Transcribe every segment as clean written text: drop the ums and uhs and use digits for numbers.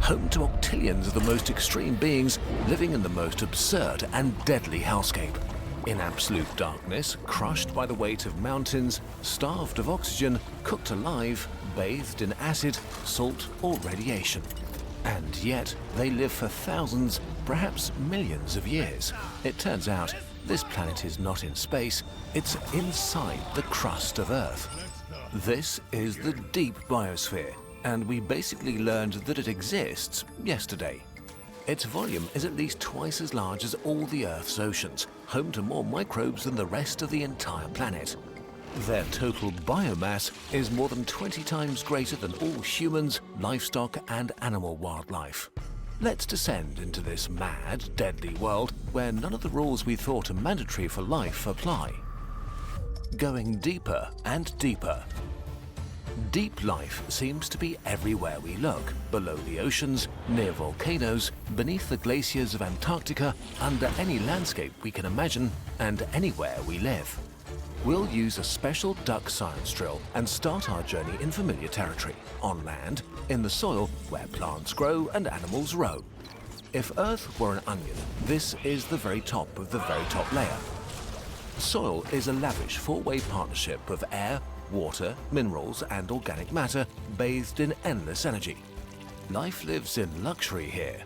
home to octillions of the most extreme beings living in the most absurd and deadly hellscape. In absolute darkness, crushed by the weight of mountains, starved of oxygen, cooked alive, bathed in acid, salt or radiation. And yet, they live for thousands, perhaps millions of years. It turns out, this planet is not in space, it's inside the crust of Earth. This is the deep biosphere, and we basically learned that it exists yesterday. Its volume is at least twice as large as all the Earth's oceans, home to more microbes than the rest of the entire planet. Their total biomass is more than 20 times greater than all humans, livestock and animal wildlife. Let's descend into this mad, deadly world where none of the rules we thought are mandatory for life apply. Going deeper and deeper. Deep life seems to be everywhere we look, below the oceans, near volcanoes, beneath the glaciers of Antarctica, under any landscape we can imagine, and anywhere we live. We'll use a special duck science drill and start our journey in familiar territory, on land, in the soil where plants grow and animals roam. If Earth were an onion, this is the very top of the very top layer. Soil is a lavish four-way partnership of air, water, minerals and organic matter bathed in endless energy. Life lives in luxury here.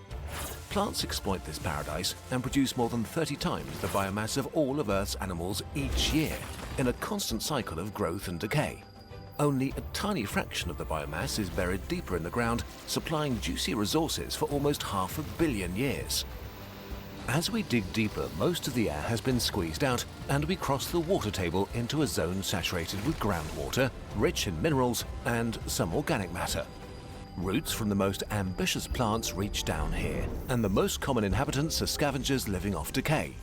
Plants exploit this paradise and produce more than 30 times the biomass of all of Earth's animals each year, in a constant cycle of growth and decay. Only a tiny fraction of the biomass is buried deeper in the ground, supplying juicy resources for almost 500 million years. As we dig deeper, most of the air has been squeezed out and we cross the water table into a zone saturated with groundwater, rich in minerals and some organic matter. Roots from the most ambitious plants reach down here, and the most common inhabitants are scavengers living off decay.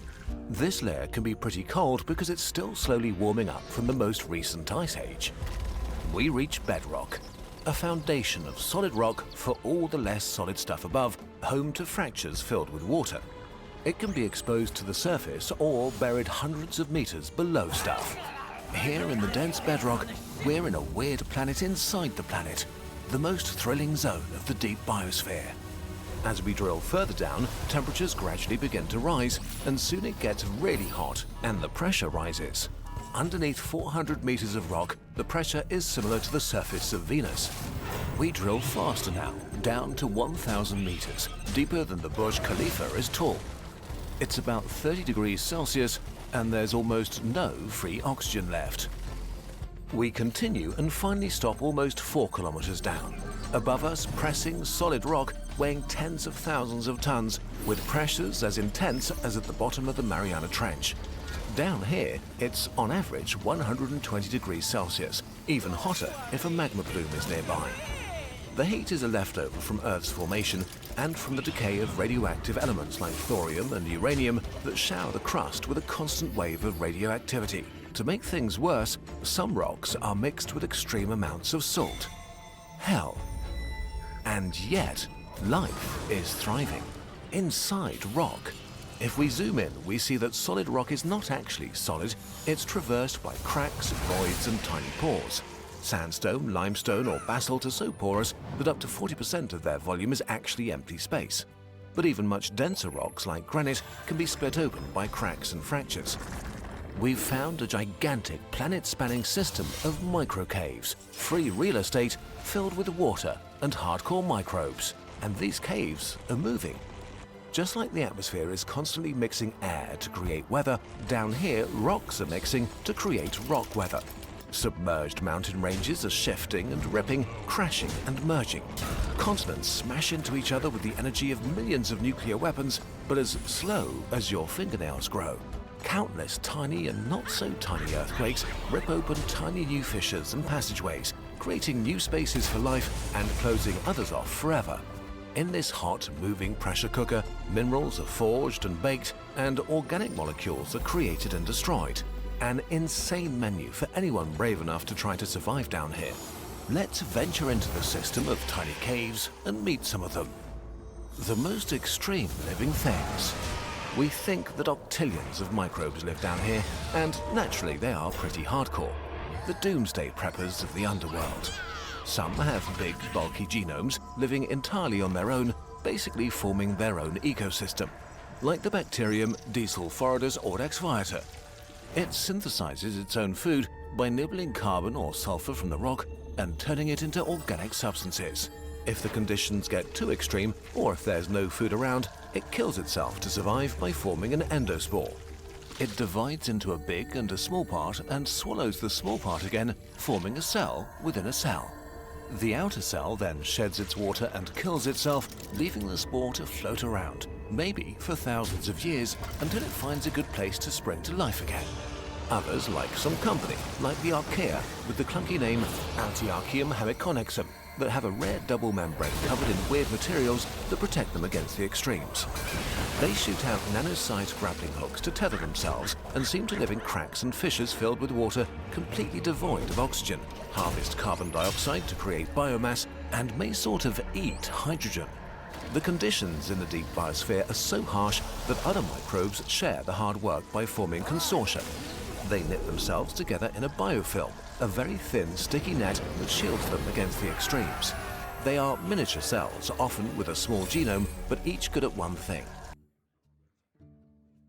This layer can be pretty cold because it's still slowly warming up from the most recent ice age. We reach bedrock, a foundation of solid rock for all the less solid stuff above, home to fractures filled with water. It can be exposed to the surface or buried hundreds of meters below stuff. Here in the dense bedrock, we're in a weird planet inside the planet, the most thrilling zone of the deep biosphere. As we drill further down, temperatures gradually begin to rise, and soon it gets really hot and the pressure rises. Underneath 400 meters of rock, the pressure is similar to the surface of Venus. We drill faster now, down to 1,000 meters, deeper than the Burj Khalifa is tall. It's about 30 degrees Celsius, and there's almost no free oxygen left. We continue and finally stop almost 4 kilometers down. Above us, pressing solid rock weighing tens of thousands of tons, with pressures as intense as at the bottom of the Mariana Trench. Down here, it's on average 120 degrees Celsius, even hotter if a magma plume is nearby. The heat is a leftover from Earth's formation and from the decay of radioactive elements like thorium and uranium that shower the crust with a constant wave of radioactivity. To make things worse, some rocks are mixed with extreme amounts of salt. Hell. And yet, life is thriving inside rock. If we zoom in, we see that solid rock is not actually solid, it's traversed by cracks, voids and tiny pores. Sandstone, limestone or basalt are so porous that up to 40% of their volume is actually empty space. But even much denser rocks like granite can be split open by cracks and fractures. We've found a gigantic planet-spanning system of microcaves, free real estate filled with water and hardcore microbes. And these caves are moving. Just like the atmosphere is constantly mixing air to create weather, down here rocks are mixing to create rock weather. Submerged mountain ranges are shifting and ripping, crashing and merging. Continents smash into each other with the energy of millions of nuclear weapons, but as slow as your fingernails grow. Countless tiny and not so tiny earthquakes rip open tiny new fissures and passageways, creating new spaces for life and closing others off forever. In this hot, moving pressure cooker, minerals are forged and baked, and organic molecules are created and destroyed. An insane menu for anyone brave enough to try to survive down here. Let's venture into the system of tiny caves and meet some of them. The most extreme living things. We think that octillions of microbes live down here, and naturally they are pretty hardcore. The doomsday preppers of the underworld. Some have big, bulky genomes, living entirely on their own, basically forming their own ecosystem, like the bacterium Desulforidus aurex viator. It synthesizes its own food by nibbling carbon or sulfur from the rock and turning it into organic substances. If the conditions get too extreme, or if there's no food around, it kills itself to survive by forming an endospore. It divides into a big and a small part and swallows the small part again, forming a cell within a cell. The outer cell then sheds its water and kills itself, leaving the spore to float around, maybe for thousands of years, until it finds a good place to spring to life again. Others like some company, like the archaea with the clunky name Antiarchaeum hemiconnexum, that have a rare double membrane covered in weird materials that protect them against the extremes. They shoot out nano-sized grappling hooks to tether themselves and seem to live in cracks and fissures filled with water completely devoid of oxygen, harvest carbon dioxide to create biomass, and may sort of eat hydrogen. The conditions in the deep biosphere are so harsh that other microbes share the hard work by forming consortia. They knit themselves together in a biofilm, a very thin, sticky net that shields them against the extremes. They are miniature cells, often with a small genome, but each good at one thing: